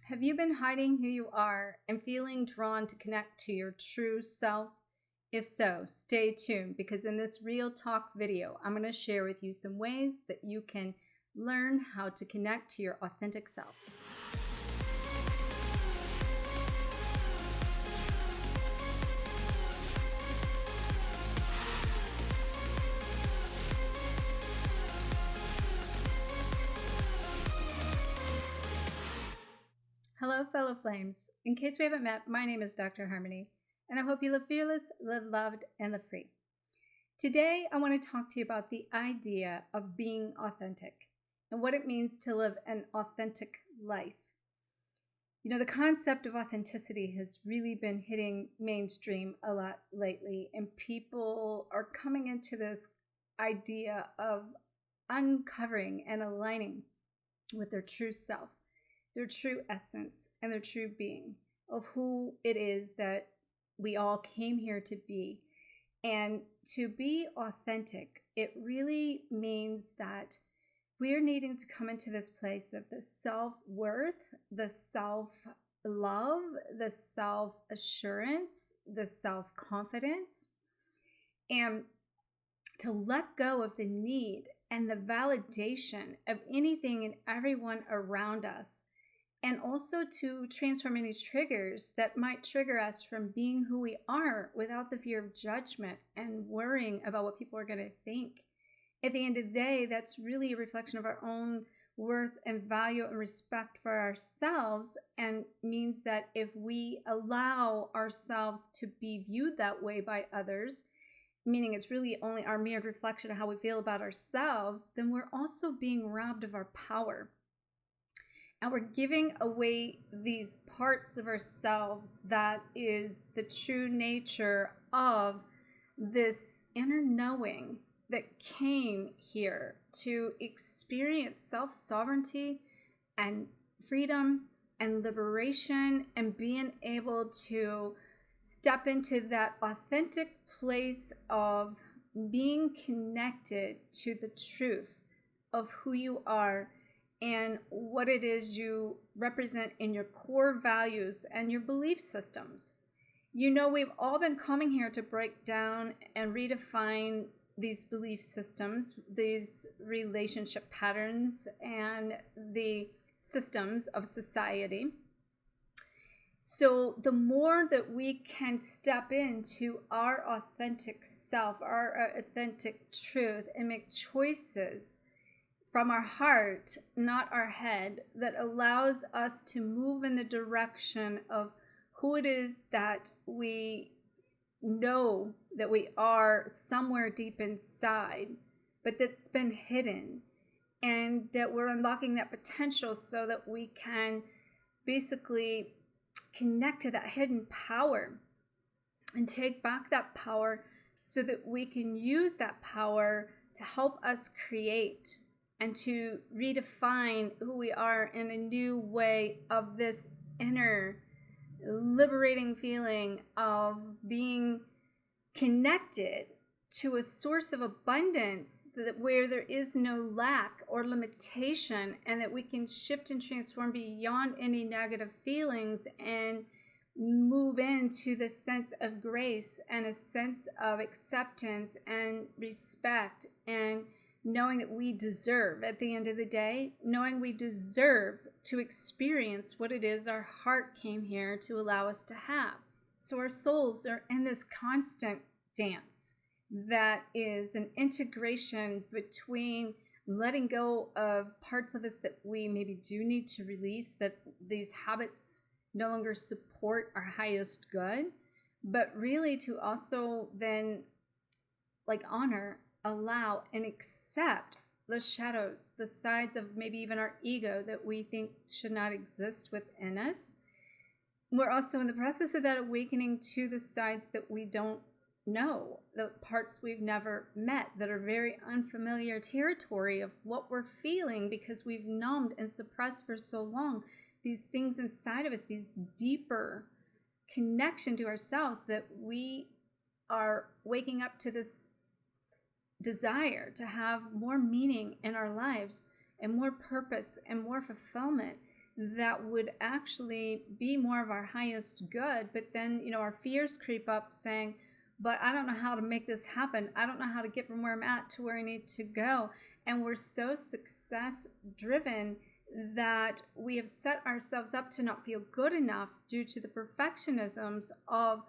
Have you been hiding who you are and feeling drawn to connect to your true self? If so, stay tuned because in this Real Talk video, I'm going to share with you some ways that you can learn how to connect to your authentic self. Hello, fellow flames. In case we haven't met, my name is Dr. Harmony, and I hope you live fearless, live loved, and live free. Today, I want to talk to you about the idea of being authentic and what it means to live an authentic life. You know, the concept of authenticity has really been hitting mainstream a lot lately, and people are coming into this idea of uncovering and aligning with their true self, their true essence, and their true being of who it is that we all came here to be. And to be authentic, it really means that we're needing to come into this place of the self-worth, the self-love, the self-assurance, the self-confidence, and to let go of the need and the validation of anything and everyone around us, and also to transform any triggers that might trigger us from being who we are without the fear of judgment and worrying about what people are going to think. At the end of the day, that's really a reflection of our own worth and value and respect for ourselves, and means that if we allow ourselves to be viewed that way by others, meaning it's really only our mere reflection of how we feel about ourselves, then we're also being robbed of our power. And we're giving away these parts of ourselves that is the true nature of this inner knowing that came here to experience self-sovereignty and freedom and liberation, and being able to step into that authentic place of being connected to the truth of who you are and what it is you represent in your core values and your belief systems. You know, we've all been coming here to break down and redefine these belief systems, these relationship patterns, and the systems of society. So the more that we can step into our authentic self, our authentic truth, and make choices from our heart, not our head, that allows us to move in the direction of who it is that we know that we are somewhere deep inside, but that's been hidden, and that we're unlocking that potential so that we can basically connect to that hidden power and take back that power so that we can use that power to help us create and to redefine who we are in a new way of this inner liberating feeling of being connected to a source of abundance, where there is no lack or limitation, and that we can shift and transform beyond any negative feelings and move into the sense of grace and a sense of acceptance and respect, and knowing that we deserve, at the end of the day, knowing we deserve to experience what it is our heart came here to allow us to have. So our souls are in this constant dance that is an integration between letting go of parts of us that we maybe do need to release, that these habits no longer support our highest good, but really to also then honor, allow, and accept the shadows, the sides of maybe even our ego that we think should not exist within us. We're also in the process of that awakening to the sides that we don't know, the parts we've never met that are very unfamiliar territory of what we're feeling because we've numbed and suppressed for so long these things inside of us, these deeper connection to ourselves, that we are waking up to this desire to have more meaning in our lives and more purpose and more fulfillment, that would actually be more of our highest good. But then, our fears creep up saying, but I don't know how to make this happen. I don't know how to get from where I'm at to where I need to go. And we're so success driven that we have set ourselves up to not feel good enough due to the perfectionisms of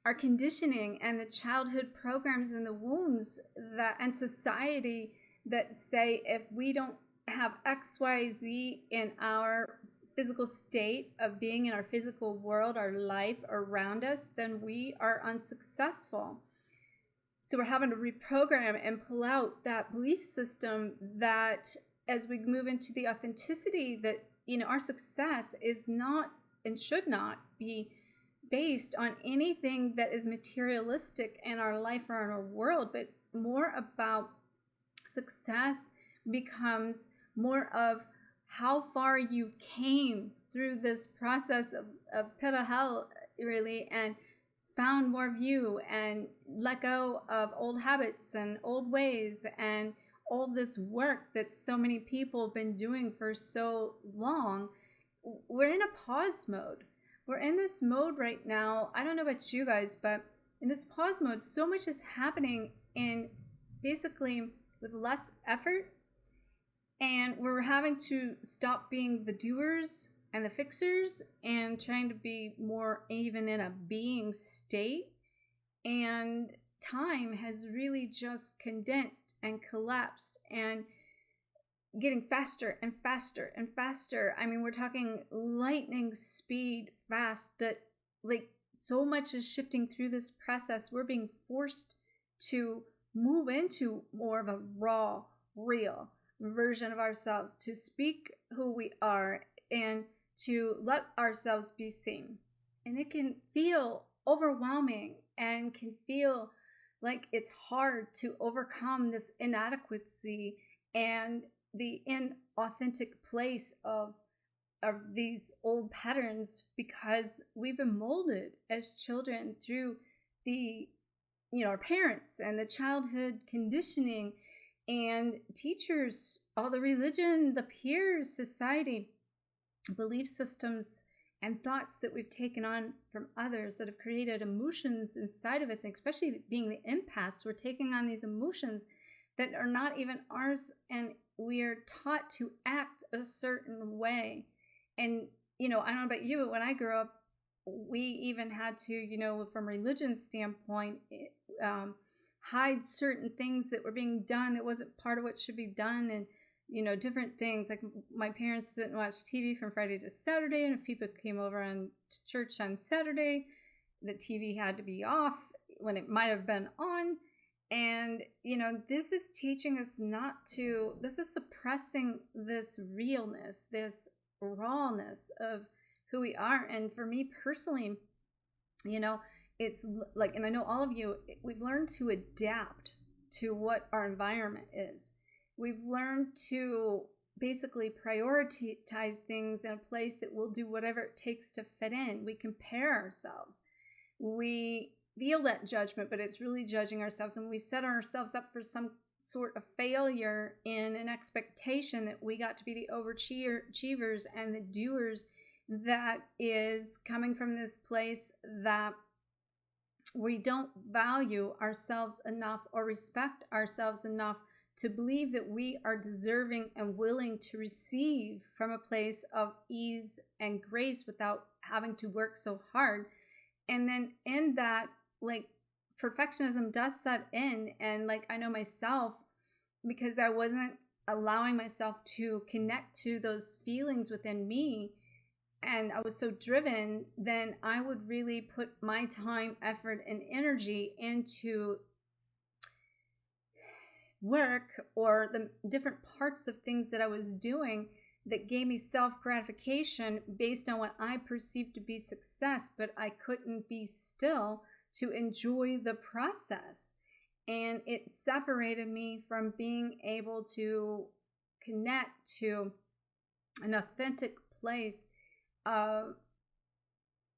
our conditioning and the childhood programs and the wounds and society that say if we don't have XYZ in our physical state of being in our physical world, our life around us, then we are unsuccessful. So we're having to reprogram and pull out that belief system that as we move into the authenticity that, our success is not and should not be based on anything that is materialistic in our life or in our world, but more about success becomes more of how far you came through this process of pit of hell, really, and found more of you and let go of old habits and old ways and all this work that so many people have been doing for so long. We're in a pause mode. We're in this mode right now. I don't know about you guys, but in this pause mode, so much is happening in basically with less effort. And we're having to stop being the doers and the fixers and trying to be more even in a being state. And time has really just condensed and collapsed and getting faster and faster and faster. I mean, we're talking lightning speed fast that so much is shifting through this process. We're being forced to move into more of a raw, real version of ourselves, to speak who we are and to let ourselves be seen. And it can feel overwhelming and can feel like it's hard to overcome this inadequacy and the inauthentic place of these old patterns, because we've been molded as children through the our parents and the childhood conditioning and teachers, all the religion, the peers, society, belief systems and thoughts that we've taken on from others that have created emotions inside of us, and especially being the empaths, we're taking on these emotions that are not even ours, and we are taught to act a certain way. And, I don't know about you, but when I grew up, we even had to, from a religion standpoint, hide certain things that were being done. It wasn't part of what should be done. And, different things. Like my parents didn't watch TV from Friday to Saturday. And if people came over to church on Saturday, the TV had to be off when it might have been on. And, this is teaching us this is suppressing this realness, this rawness of who we are. And for me personally, it's like, and I know all of you, we've learned to adapt to what our environment is. We've learned to basically prioritize things in a place that we'll do whatever it takes to fit in. We compare ourselves. We feel that judgment, but it's really judging ourselves. And we set ourselves up for some sort of failure in an expectation that we got to be the overachievers and the doers, that is coming from this place that we don't value ourselves enough or respect ourselves enough to believe that we are deserving and willing to receive from a place of ease and grace without having to work so hard. And then in that, perfectionism does set in. And I know myself, because I wasn't allowing myself to connect to those feelings within me, and I was so driven, then I would really put my time, effort, and energy into work or the different parts of things that I was doing that gave me self-gratification based on what I perceived to be success, but I couldn't be still to enjoy the process. And it separated me from being able to connect to an authentic place of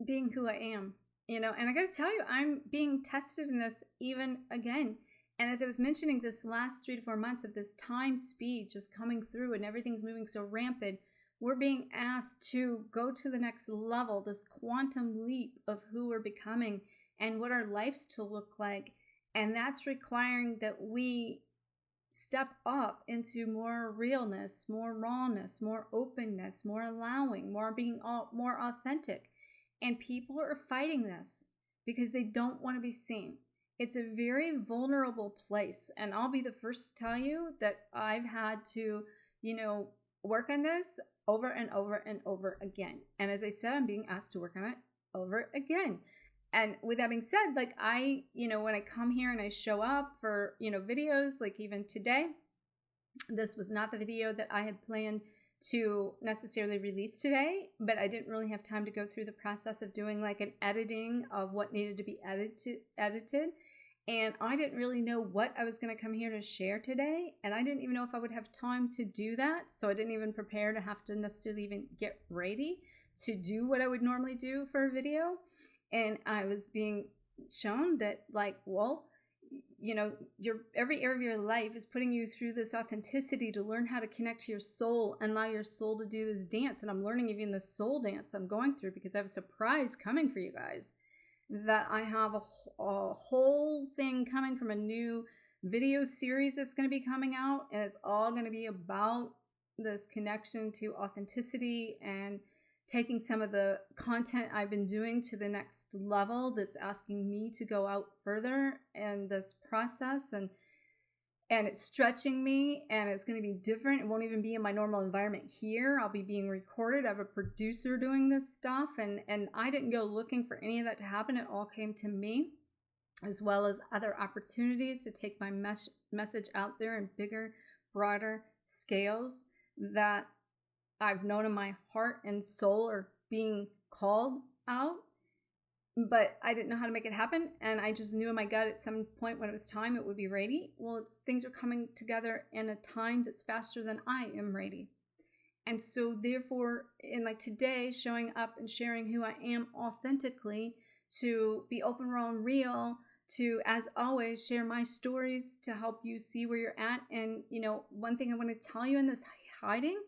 being who I am, and I got to tell you, I'm being tested in this even again. And as I was mentioning, this last 3 to 4 months of this time speed just coming through and everything's moving so rampant, We're being asked to go to the next level, this quantum leap of who we're becoming and what our lives to look like. And that's requiring that we step up into more realness, more rawness, more openness, more allowing, more authentic. And people are fighting this because they don't want to be seen. It's a very vulnerable place. And I'll be the first to tell you that I've had to, work on this over and over and over again. And as I said, I'm being asked to work on it over again. And with that being said, like when I come here and I show up for, videos, like even today, this was not the video that I had planned to necessarily release today, but I didn't really have time to go through the process of doing like an editing of what needed to be edited. And I didn't really know what I was going to come here to share today. And I didn't even know if I would have time to do that. So I didn't even prepare to have to necessarily even get ready to do what I would normally do for a video. And I was being shown that your every area of your life is putting you through this authenticity to learn how to connect to your soul and allow your soul to do this dance. And I'm learning even the soul dance I'm going through because I have a surprise coming for you guys, that I have a whole thing coming from a new video series that's going to be coming out. And it's all going to be about this connection to authenticity and taking some of the content I've been doing to the next level that's asking me to go out further in this process, and it's stretching me, and it's going to be different. It won't even be in my normal environment here. I'll be being recorded. I have a producer doing this stuff, and I didn't go looking for any of that to happen. It all came to me, as well as other opportunities to take my message out there in bigger, broader scales that I've known in my heart and soul are being called out, but I didn't know how to make it happen. And I just knew in my gut at some point when it was time, it would be ready. Well, things are coming together in a time that's faster than I am ready. And so therefore, in like today, showing up and sharing who I am authentically, to be open, raw, and real, to, as always, share my stories to help you see where you're at. And, one thing I want to tell you in this hiding,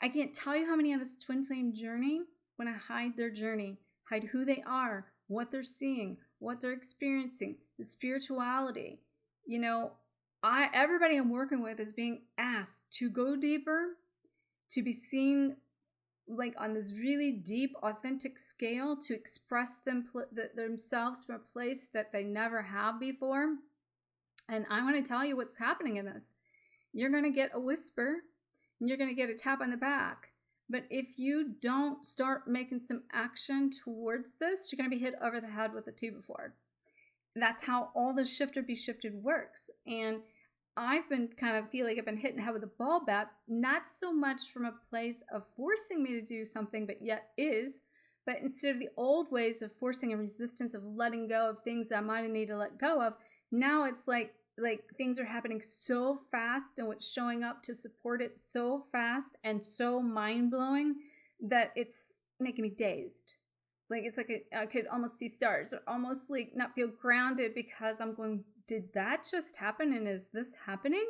I can't tell you how many on this twin flame journey, when I hide their journey, hide who they are, what they're seeing, what they're experiencing, the spirituality. Everybody I'm working with is being asked to go deeper, to be seen like on this really deep, authentic scale, to express themselves from a place that they never have before. And I want to tell you what's happening in this. You're going to get a whisper, and you're going to get a tap on the back. But if you don't start making some action towards this, you're going to be hit over the head with a 2x4. That's how all the shift or be shifted works. And I've been feel like I've been hitting the head with a ball bat, not so much from a place of forcing me to do something, but yet is. But instead of the old ways of forcing and resistance of letting go of things that I might need to let go of, now it's like things are happening so fast, and what's showing up to support it so fast and so mind-blowing that it's making me dazed. Like it's like I could almost see stars, or almost like not feel grounded, because I'm going, did that just happen, and is this happening?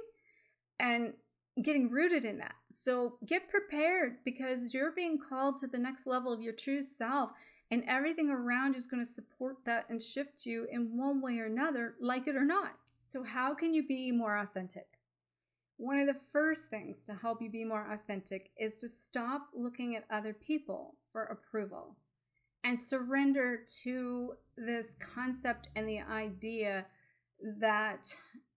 And getting rooted in that. So get prepared, because you're being called to the next level of your true self, and everything around you is going to support that and shift you in one way or another, like it or not. So how can you be more authentic? One of the first things to help you be more authentic is to stop looking at other people for approval and surrender to this concept and the idea that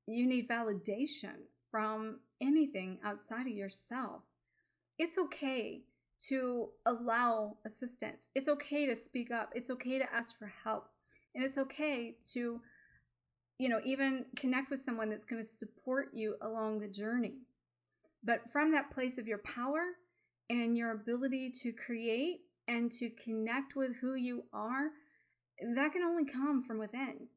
you need validation from anything outside of yourself. It's okay to allow assistance. It's okay to speak up. It's okay to ask for help. And it's okay to even connect with someone that's going to support you along the journey. But from that place of your power and your ability to create and to connect with who you are, that can only come from within.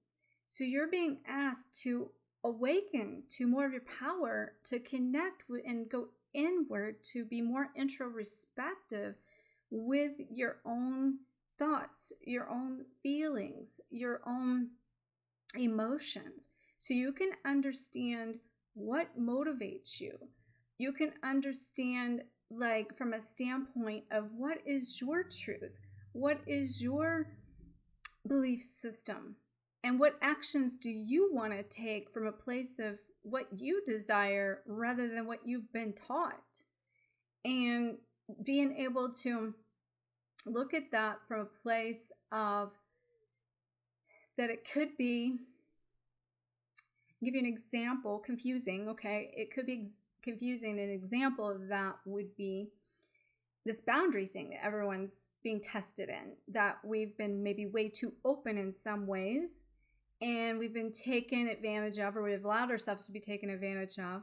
So you're being asked to awaken to more of your power, to connect with and go inward, to be more introspective with your own thoughts, your own feelings, your own emotions, so you can understand what motivates you. You can understand like from a standpoint of what is your truth? What is your belief system? And what actions do you want to take from a place of what you desire rather than what you've been taught? And being able to look at that from a place of that it could be, give you an example, confusing, okay? It could be confusing. An example of that would be this boundary thing that everyone's being tested in, that we've been maybe way too open in some ways, and we've been taken advantage of, or we've allowed ourselves to be taken advantage of,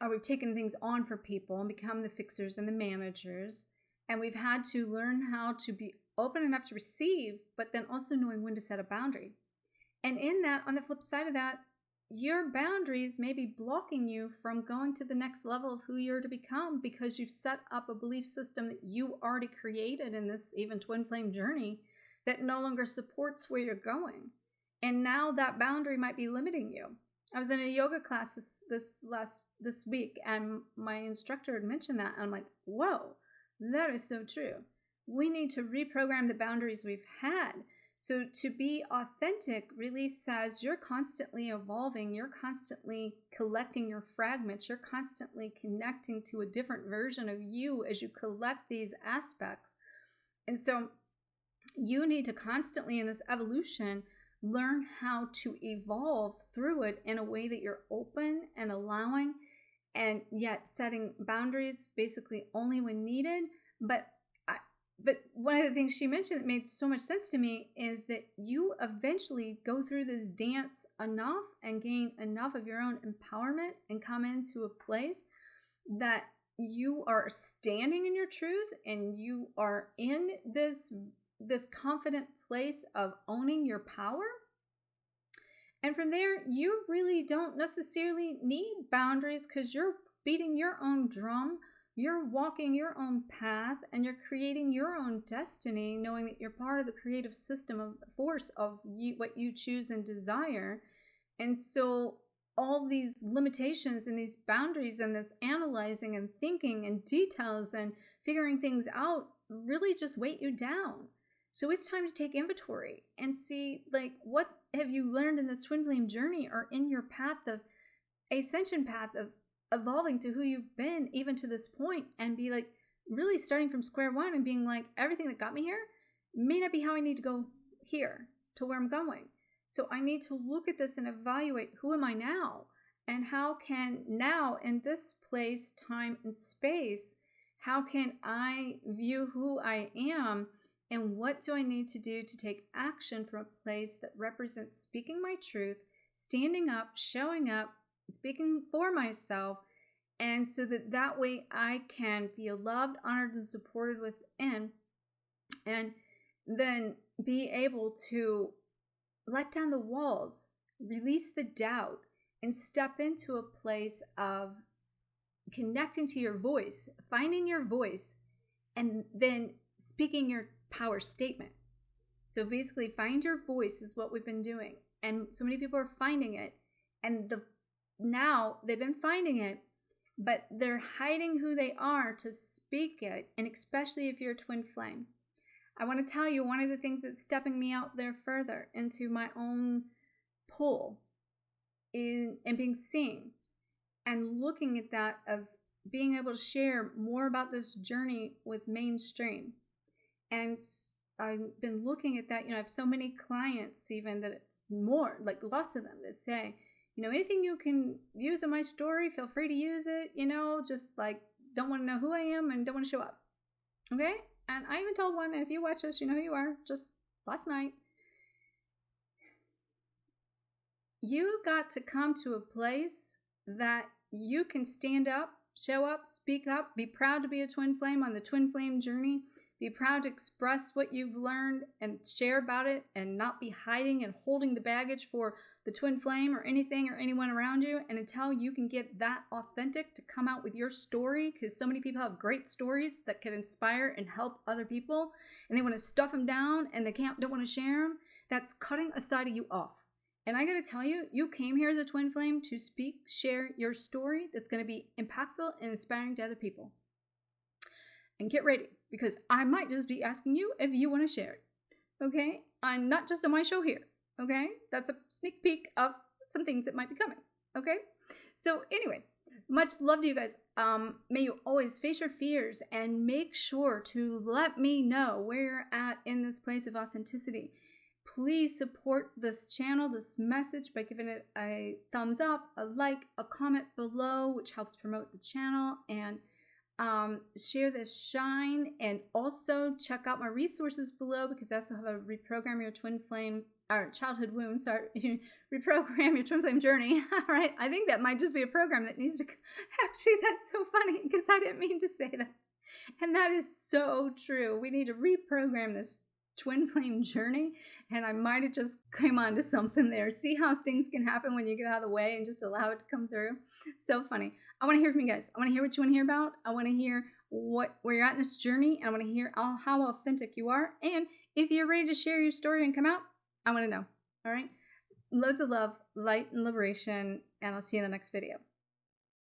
or we've taken things on for people and become the fixers and the managers, and we've had to learn how to be open enough to receive, but then also knowing when to set a boundary. And in that, on the flip side of that, your boundaries may be blocking you from going to the next level of who you're to become, because you've set up a belief system that you already created in this even twin flame journey that no longer supports where you're going. And now that boundary might be limiting you. I was in a yoga class this week, and my instructor had mentioned that, and I'm like, whoa, that is so true. We need to reprogram the boundaries we've had. So to be authentic really says you're constantly evolving, you're constantly collecting your fragments, you're constantly connecting to a different version of you as you collect these aspects. And so you need to constantly, in this evolution, learn how to evolve through it in a way that you're open and allowing, and yet setting boundaries basically only when needed. But one of the things she mentioned that made so much sense to me is that you eventually go through this dance enough and gain enough of your own empowerment and come into a place that you are standing in your truth, and you are in this confident place of owning your power. And from there, you really don't necessarily need boundaries, because you're beating your own drum. You're walking your own path, and you're creating your own destiny, knowing that you're part of the creative system of force of what you choose and desire. And so all these limitations and these boundaries and this analyzing and thinking and details and figuring things out really just weight you down. So it's time to take inventory and see, like, what have you learned in this twin flame journey, or in your path of ascension, path of evolving to who you've been even to this point, and be like really starting from square one and being like, everything that got me here may not be how I need to go here to where I'm going. So I need to look at this and evaluate, who am I now? And how can now, in this place, time, and space, how can I view who I am? And what do I need to do to take action from a place that represents speaking my truth, standing up, showing up, speaking for myself, and so that way I can feel loved, honored, and supported within, and then be able to let down the walls, release the doubt, and step into a place of connecting to your voice, finding your voice, and then speaking your power statement. So basically, find your voice is what we've been doing, and so many people are finding it, and now they've been finding it, but they're hiding who they are to speak it. And especially if you're a twin flame, I want to tell you, one of the things that's stepping me out there further into my own pull and being seen, and looking at that of being able to share more about this journey with mainstream. And I've been looking at that, I have so many clients even that it's more, like lots of them that say, anything you can use in my story, feel free to use it, just like don't want to know who I am and don't want to show up. Okay? And I even told one, and if you watch this, you know who you are, just last night. You got to come to a place that you can stand up, show up, speak up, be proud to be a twin flame on the twin flame journey. Be proud to express what you've learned and share about it, and not be hiding and holding the baggage for the twin flame or anything or anyone around you. And until you can get that authentic to come out with your story, because so many people have great stories that can inspire and help other people, and they want to stuff them down and they don't want to share them, that's cutting a side of you off. And I got to tell you, you came here as a twin flame to speak, share your story that's going to be impactful and inspiring to other people. And get ready, because I might just be asking you if you want to share it. Okay? I'm not just on my show here. Okay? That's a sneak peek of some things that might be coming. Okay? So anyway, much love to you guys. May you always face your fears and make sure to let me know where you're at in this place of authenticity. Please support this channel, this message, by giving it a thumbs up, a like, a comment below, which helps promote the channel, and share this shine. And also check out my resources below, because I also have a reprogram your twin flame or childhood wound, sorry, reprogram your twin flame journey. All right, I think that might just be a program that needs to, actually, that's so funny, because I didn't mean to say that, and that is so true. We need to reprogram this twin flame journey, and I might have just came on to something there. See how things can happen when you get out of the way and just allow it to come through. So funny. I want to hear from you guys. I want to hear what you want to hear about. I want to hear where you're at in this journey, and I want to hear how authentic you are, and if you're ready to share your story and come out, I want to know. All right, loads of love, light, and liberation, and I'll see you in the next video.